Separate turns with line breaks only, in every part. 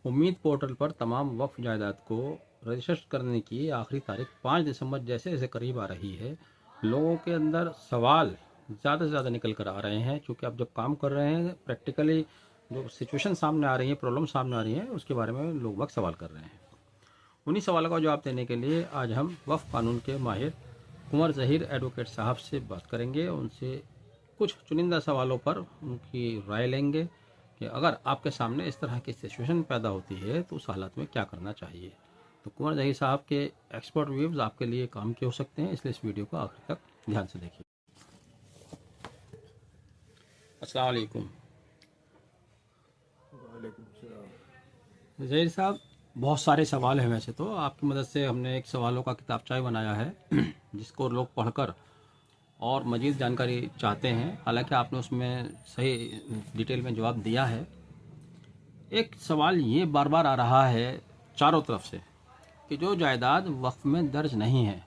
उम्मीद पोर्टल पर तमाम वक्फ जायदाद को रजिस्टर करने की आखिरी तारीख 5 दिसंबर जैसे जैसे करीब आ रही है, लोगों के अंदर सवाल ज़्यादा से ज़्यादा निकल कर आ रहे हैं। क्योंकि आप जब काम कर रहे हैं, प्रैक्टिकली जो सिचुएशन सामने आ रही है, प्रॉब्लम सामने आ रही है, उसके बारे में लोग वक्त सवाल कर रहे हैं। उन्हीं सवालों का जवाब देने के लिए आज हम वक्फ कानून के माहिर कुंवर ज़हीर एडवोकेट साहब से बात करेंगे। उनसे कुछ चुनिंदा सवालों पर उनकी राय लेंगे कि अगर आपके सामने इस तरह की सिचुएशन पैदा होती है तो उस हालत में क्या करना चाहिए। तो कुंवर ज़हीर साहब के एक्सपर्ट व्यूज़ आपके लिए काम के हो सकते हैं, इसलिए इस वीडियो को आखिर तक ध्यान से देखिए। अस्सलाम वालेकुम। ज़हीर साहब, बहुत सारे सवाल हैं। वैसे तो आपकी मदद से हमने एक सवालों का किताबचा बनाया है जिसको लोग पढ़कर और मज़ीद जानकारी चाहते हैं। हालांकि आपने उसमें सही डिटेल में जवाब दिया है। एक सवाल ये बार बार आ रहा है चारों तरफ से कि जो जायदाद वक्फ में दर्ज नहीं है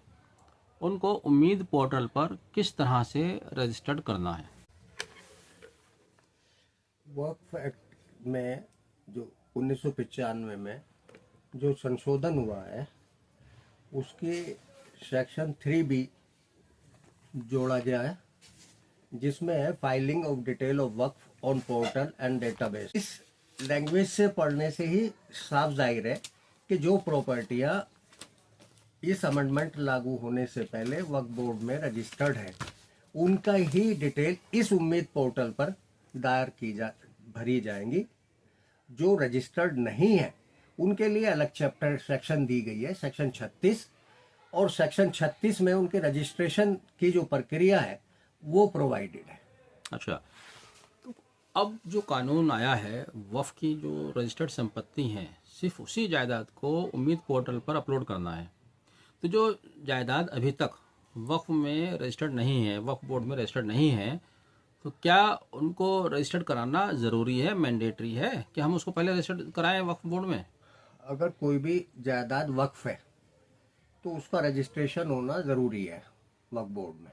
उनको उम्मीद पोर्टल पर किस तरह से रजिस्टर्ड करना है।
वक्फ एक्ट में जो 1995 में जो संशोधन हुआ है उसके सेक्शन 3B जोड़ा गया है, जिसमें है filing of detail of Waqf on portal and database. इस लैंग्वेज से पढ़ने से ही साफ जाहिर है कि जो प्रॉपर्टियां इस अमेंडमेंट लागू होने से पहले वक्फ बोर्ड में रजिस्टर्ड है उनका ही डिटेल इस उम्मीद पोर्टल पर दायर भरी जाएंगी। जो रजिस्टर्ड नहीं है उनके लिए अलग चैप्टर सेक्शन दी गई है, सेक्शन 36, और सेक्शन 36 में उनके रजिस्ट्रेशन की जो प्रक्रिया है वो प्रोवाइडेड है।
अच्छा, तो अब जो कानून आया है, वक्फ की जो रजिस्टर्ड संपत्ति हैं सिर्फ उसी जायदाद को उम्मीद पोर्टल पर अपलोड करना है। तो जो जायदाद अभी तक वक्फ में रजिस्टर्ड नहीं है, वक्फ बोर्ड में रजिस्टर्ड नहीं है, तो क्या उनको रजिस्टर्ड कराना ज़रूरी है, मैंडेटरी है कि हम उसको पहले रजिस्टर्ड कराएं वक्फ बोर्ड में?
अगर कोई भी जायदाद वक्फ है तो उसका रजिस्ट्रेशन होना ज़रूरी है वक्फ बोर्ड में।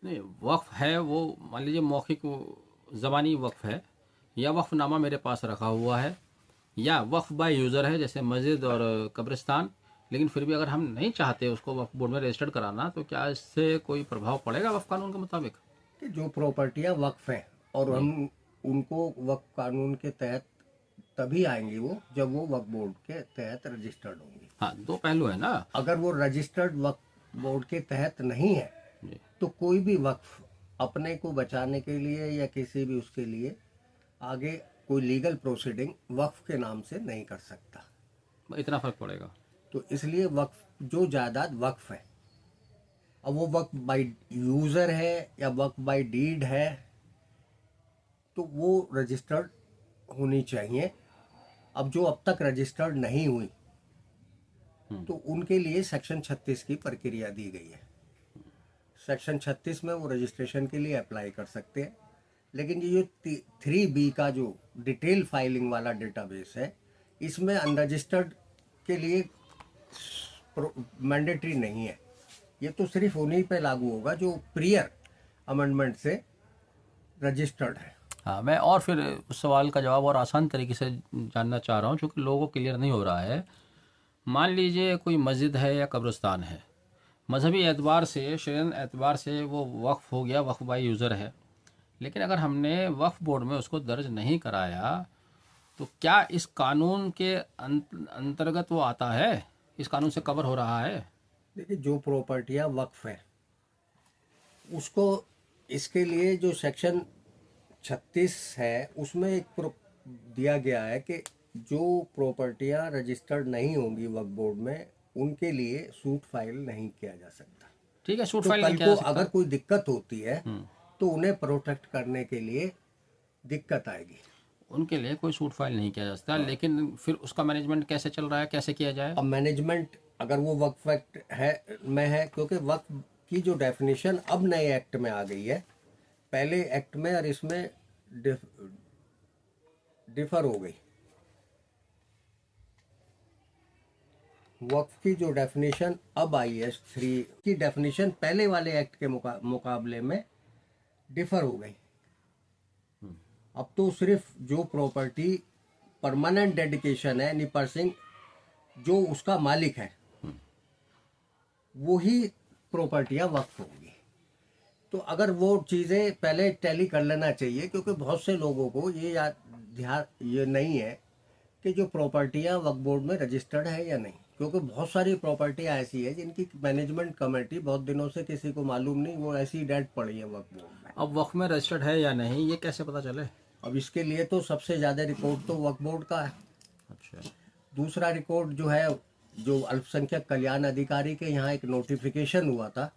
नहीं, वक्फ है वो मान लीजिए मौखिक ज़बानी वक्फ है, या वक्फनामा मेरे पास रखा हुआ है, या वक्फ बाय यूज़र है जैसे मस्जिद और कब्रिस्तान, लेकिन फिर भी अगर हम नहीं चाहते उसको वक्फ बोर्ड में रजिस्टर्ड कराना, तो क्या इससे कोई प्रभाव पड़ेगा वक्फ कानून के मुताबिक?
कि जो प्रॉपर्टियां वक्फ हैं और हम उनको वक्फ कानून के तहत तभी आएंगी वो जब वो वक्फ बोर्ड के तहत रजिस्टर्ड होंगी।
हाँ, दो पहलू है ना।
अगर वो रजिस्टर्ड वक्फ बोर्ड के तहत नहीं है
जी,
तो कोई भी वक्फ अपने को बचाने के लिए या किसी भी उसके लिए आगे कोई लीगल प्रोसीडिंग वक्फ के नाम से नहीं कर सकता।
इतना फ़र्क पड़ेगा।
तो इसलिए वक्फ जो जायदाद वक्फ है, अब वो वक्फ बाय यूज़र है या वक्फ बाय डीड है, तो वो रजिस्टर्ड होनी चाहिए। अब जो अब तक रजिस्टर्ड नहीं हुई तो उनके लिए सेक्शन 36 की प्रक्रिया दी गई है। सेक्शन 36 में वो रजिस्ट्रेशन के लिए अप्लाई कर सकते हैं। लेकिन ये जो 3B का जो डिटेल फाइलिंग वाला डेटाबेस है, इसमें अनरजिस्टर्ड के लिए मैंडेटरी नहीं है। ये तो सिर्फ उन्हीं पे लागू होगा जो प्रियर अमेंडमेंट से रजिस्टर्ड है।
हाँ, मैं और फिर उस सवाल का जवाब और आसान तरीके से जानना चाह रहा हूँ, क्योंकि लोगों को क्लियर नहीं हो रहा है। मान लीजिए कोई मस्जिद है या कब्रिस्तान है, मजहबी एतबार से, शरीयन एतबार से वो वक्फ हो गया, वक्फ बाय यूज़र है, लेकिन अगर हमने वक्फ बोर्ड में उसको दर्ज नहीं कराया तो क्या इस कानून के अंतर्गत वो आता है, इस कानून से कवर हो रहा है?
देखिए, जो प्रॉपर्टियां वक्फ है उसको, इसके लिए जो सेक्शन 36 है उसमें एक दिया गया है कि जो प्रॉपर्टियां रजिस्टर्ड नहीं होंगी वक्फ बोर्ड में उनके लिए सूट फाइल नहीं किया जा सकता।
ठीक है, सूट
तो
फाइल
कल
नहीं किया
को
जा सकता।
अगर कोई दिक्कत होती है तो उन्हें प्रोटेक्ट करने के लिए दिक्कत आएगी।
उनके लिए कोई सूट फाइल नहीं किया जा सकता, लेकिन फिर उसका मैनेजमेंट कैसे चल रहा है, कैसे किया जाए?
अब मैनेजमेंट अगर वो वक्फ एक्ट है, क्योंकि वक्फ की जो डेफिनेशन अब नए एक्ट में आ गई है, पहले एक्ट में और इसमें डिफर हो गई। वक्फ की जो डेफिनेशन अब आई है 3 की डेफिनेशन पहले वाले एक्ट के मुकाबले में डिफर हो गई। अब तो सिर्फ जो प्रॉपर्टी परमानेंट डेडिकेशन है एनी पर्सन जो उसका मालिक है वो ही प्रॉपर्टियां वक्फ होंगी। तो अगर वो चीज़ें पहले टैली कर लेना चाहिए, क्योंकि बहुत से लोगों को ये ध्यान ये नहीं है कि जो प्रॉपर्टियां वक्फ बोर्ड में रजिस्टर्ड है या नहीं, क्योंकि बहुत सारी प्रॉपर्टियां ऐसी है जिनकी मैनेजमेंट कमेटी बहुत दिनों से किसी को मालूम नहीं, वो ऐसी डेड पड़ी है वक्फ बोर्ड में।
अब वक्फ में रजिस्टर्ड है या नहीं ये कैसे पता चले?
अब इसके लिए तो सबसे ज़्यादा रिकॉर्ड तो वक्फ बोर्ड का है।
अच्छा।
दूसरा रिकॉर्ड जो है, जो अल्पसंख्यक कल्याण अधिकारी के यहाँ एक नोटिफिकेशन हुआ था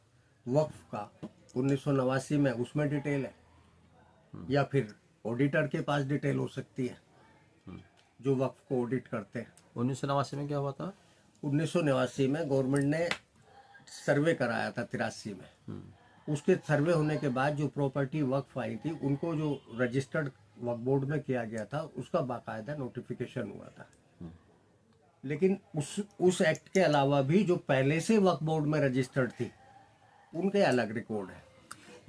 वक्फ का 1989 में, उसमें डिटेल है, या फिर ऑडिटर के पास डिटेल हो सकती है जो वक्फ को ऑडिट करते हैं।
1989 में क्या हुआ था?
1989 में गवर्नमेंट ने सर्वे कराया था 83 में। उसके सर्वे होने के बाद जो प्रॉपर्टी वक्फ आई थी उनको जो रजिस्टर्ड वक्फ बोर्ड में किया गया था उसका बाकायदा नोटिफिकेशन हुआ था। लेकिन उस एक्ट के अलावा भी जो पहले से वक्फ बोर्ड में रजिस्टर्ड थी उनके अलग रिकॉर्ड है।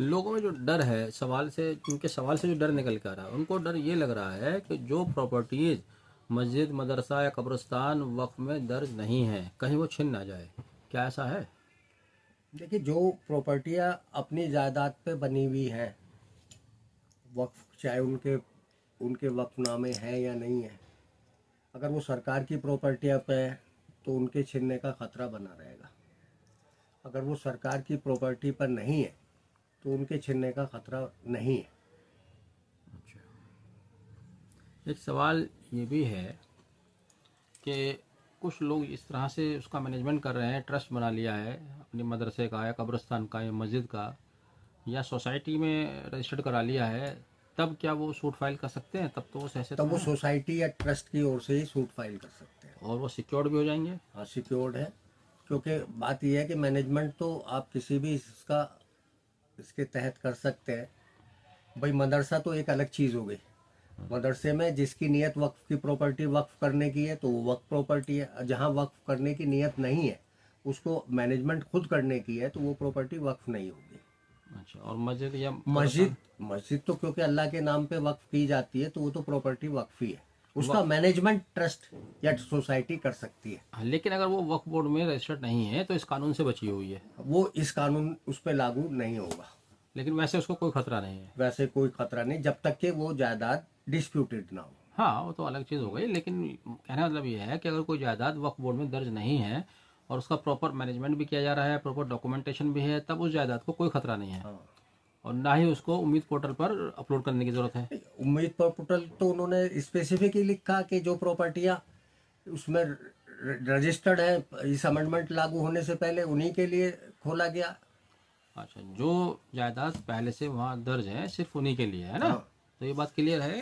लोगों में जो डर है सवाल से, उनके सवाल से जो डर निकल कर आ रहा है, उनको डर ये लग रहा है कि जो प्रॉपर्टीज मस्जिद, मदरसा या कब्रिस्तान वक्फ में दर्ज नहीं है कहीं वो छिन ना जाए। क्या ऐसा है?
देखिए, जो प्रॉपर्टियां अपनी जायदाद पे बनी हुई हैं वक्फ, चाहे उनके वक्फनामे हैं या नहीं है, अगर वो सरकार की प्रॉपर्टियां पे है तो उनके छीनने का खतरा बना रहेगा। अगर वो सरकार की प्रॉपर्टी पर नहीं है तो उनके छीनने का खतरा नहीं है।
एक सवाल ये भी है कि कुछ लोग इस तरह से उसका मैनेजमेंट कर रहे हैं, ट्रस्ट बना लिया है अपने मदरसे का या कब्रिस्तान का या मस्जिद का या सोसाइटी में रजिस्टर्ड करा लिया है, तब क्या वो सूट फाइल कर सकते हैं? तब तो वो सहसे
तब वो सोसाइटी या ट्रस्ट की ओर से ही सूट फाइल कर सकते हैं
और वो सिक्योर्ड भी हो जाएंगे।
हाँ, सिक्योर्ड है, क्योंकि बात यह है कि मैनेजमेंट तो आप किसी भी इसके तहत कर सकते हैं। भाई, मदरसा तो एक अलग चीज़ हो गई। मदरसे में जिसकी नियत वक्फ की प्रॉपर्टी वक्फ करने की है तो वो वक्फ प्रॉपर्टी है। जहाँ वक्फ करने की नियत नहीं है, उसको मैनेजमेंट खुद करने की है, तो वो प्रॉपर्टी वक्फ नहीं होगी।
अच्छा। और मस्जिद या
मस्जिद तो क्योंकि अल्लाह के नाम पे वक्फ की जाती है तो वो तो प्रॉपर्टी वक्फ ही है, उसका मैनेजमेंट ट्रस्ट या सोसाइटी कर सकती है।
हाँ, लेकिन अगर वो वक्फ बोर्ड में रजिस्टर्ड नहीं है तो इस कानून से बची हुई है,
वो इस कानून उस पर लागू नहीं होगा।
लेकिन वैसे उसको कोई खतरा नहीं है।
वैसे कोई खतरा नहीं, जब तक कि वो जायदाद डिस्प्यूटेड ना हो।
हाँ, वो तो अलग चीज़ हो गई, लेकिन कहने का मतलब ये है कि अगर कोई जायदाद वक्फ बोर्ड में दर्ज नहीं है और उसका प्रॉपर मैनेजमेंट भी किया जा रहा है, प्रॉपर डॉक्यूमेंटेशन भी है, तब उस जायदाद को कोई खतरा नहीं है।
हाँ।
और ना ही उसको उम्मीद पोर्टल पर अपलोड करने की जरूरत है।
उम्मीद पर पोर्टल तो उन्होंने स्पेसिफिक ही लिखा कि जो प्रॉपर्टियां उसमें रजिस्टर्ड है इस अमेंडमेंट लागू होने से पहले उन्हीं के लिए खोला गया।
अच्छा, जो जायदाद पहले से वहाँ दर्ज है सिर्फ उन्हीं के लिए है ना?
हाँ।
तो ये बात क्लियर है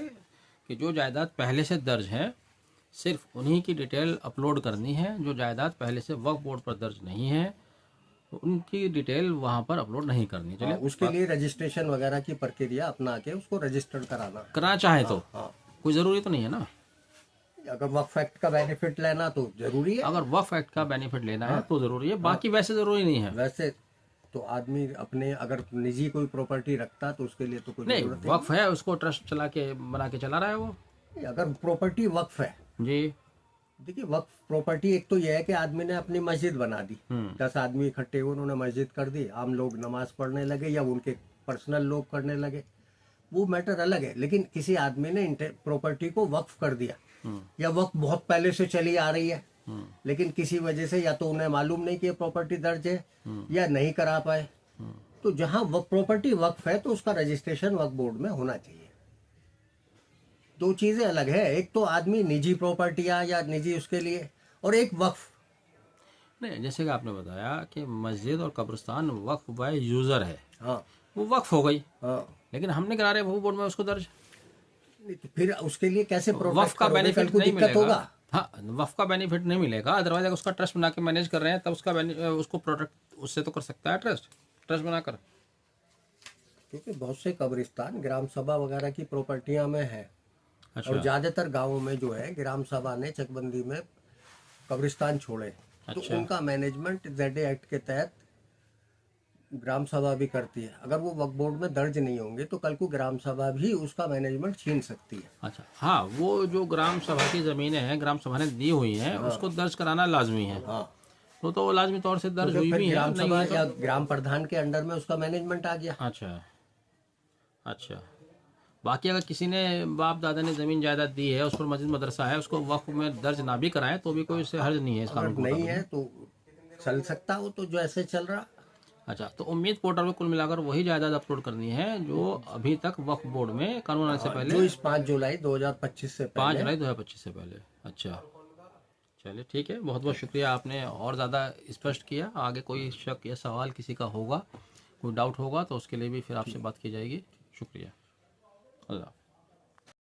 कि जो जायदाद पहले से दर्ज है सिर्फ उन्हीं की डिटेल अपलोड करनी है। जो जायदाद पहले से वक्फ बोर्ड पर दर्ज नहीं है तो उनकी डिटेल वहाँ पर अपलोड नहीं करनी। चलिए,
उसके लिए रजिस्ट्रेशन वगैरह की प्रक्रिया अपना के उसको रजिस्टर्ड कराना
चाहे तो
हाँ।
कोई ज़रूरी तो नहीं है ना?
अगर वक्फ एक्ट का बेनिफिट लेना तो जरूरी है।
अगर वक्फ एक्ट का बेनिफिट लेना है तो ज़रूरी है, बाकी वैसे ज़रूरी नहीं है।
वैसे तो आदमी अपने अगर निजी कोई प्रॉपर्टी रखता तो उसके लिए तो कोई
नहीं,
जरूरत
वक्फ है, उसको ट्रस्ट चला के बना के चला रहा है वो।
नहीं। अगर प्रॉपर्टी वक्फ है,
जी,
देखिए, वक्फ प्रॉपर्टी एक तो यह है कि आदमी ने अपनी मस्जिद बना दी, 10 आदमी इकट्ठे हुए, उन्होंने मस्जिद कर दी, आम लोग नमाज पढ़ने लगे या उनके पर्सनल लोग करने लगे, वो मैटर अलग है। लेकिन किसी आदमी ने प्रॉपर्टी को वक्फ कर दिया, या वक्फ बहुत पहले से चली आ रही है, लेकिन किसी वजह से या तो उन्हें मालूम नहीं कि ये प्रॉपर्टी दर्ज है या नहीं करा पाए, तो जहां प्रॉपर्टी वक्फ है तो उसका रजिस्ट्रेशन वक्फ बोर्ड में होना चाहिए। दो चीजें अलग है, एक तो आदमी निजी प्रॉपर्टियां या निजी उसके लिए, और एक वक्फ।
नहीं, जैसे कि आपने बताया कि मस्जिद और कब्रिस्तान वक्फ बाय यूज़र है,
हाँ
वो वक्फ हो गई,
हाँ।
लेकिन हमने करा रहे वक्फ बोर्ड में उसको दर्ज।
नहीं तो फिर उसके लिए कैसे
वक्फ का बेनिफिट नहीं
दिक्कत होगा।
मिलेगा। हाँ, वक्फ का बेनिफिट नहीं मिलेगा, अदरवाइज अगर उसका ट्रस्ट बना के मैनेज कर रहे हैं तब उसको प्रोटेक्ट उससे तो कर सकता है ट्रस्ट बनाकर।
क्योंकि बहुत से कब्रिस्तान ग्राम सभा वगैरह की प्रॉपर्टियां में है।
अच्छा।
और ज्यादातर गांवों में जो है ग्राम सभा ने चकबंदी में कब्रिस्तान छोड़े,
अच्छा।
तो उनका मैनेजमेंट ZA एक्ट के तहत ग्राम सभा भी करती है। अगर वो वक्फ बोर्ड में दर्ज नहीं होंगे तो कल को ग्राम सभा भी उसका मैनेजमेंट छीन सकती है।
अच्छा, हाँ, वो जो ग्राम सभा की ज़मीनें हैं, ग्राम सभा ने दी हुई हैं, उसको दर्ज कराना लाजमी है।
हाँ,
तो लाजमी तौर से दर्ज
क्योंकि
हुई
फिर
भी है,
ग्राम
नहीं
सभा
हुई तो।
या ग्राम प्रधान के अंडर में उसका मैनेजमेंट आ गया।
अच्छा, अच्छा। बाकी अगर किसी ने बाप दादा ने ज़मीन जायदाद दी है, उस पर मस्जिद मदरसा है, उसको वक्फ में दर्ज ना भी कराएं तो भी कोई उससे हर्ज नहीं है इस
अगर
कानून के
नहीं
मुताबिक।
है तो चल सकता हो, तो जो ऐसे चल रहा।
अच्छा, तो उम्मीद पोर्टल में कुल मिलाकर वही जायदाद अपलोड करनी है जो अभी तक वक्फ बोर्ड में कानून आने से
हाँ,
पहले,
जो इस 5 जुलाई 2025 से
5
पहले।
जुलाई 2025 से पहले। अच्छा, चलिए ठीक है, बहुत बहुत शुक्रिया, आपने और ज़्यादा स्पष्ट किया। आगे कोई शक या सवाल किसी का होगा, कोई डाउट होगा तो उसके लिए भी फिर आपसे बात की जाएगी। शुक्रिया। अल्लाह।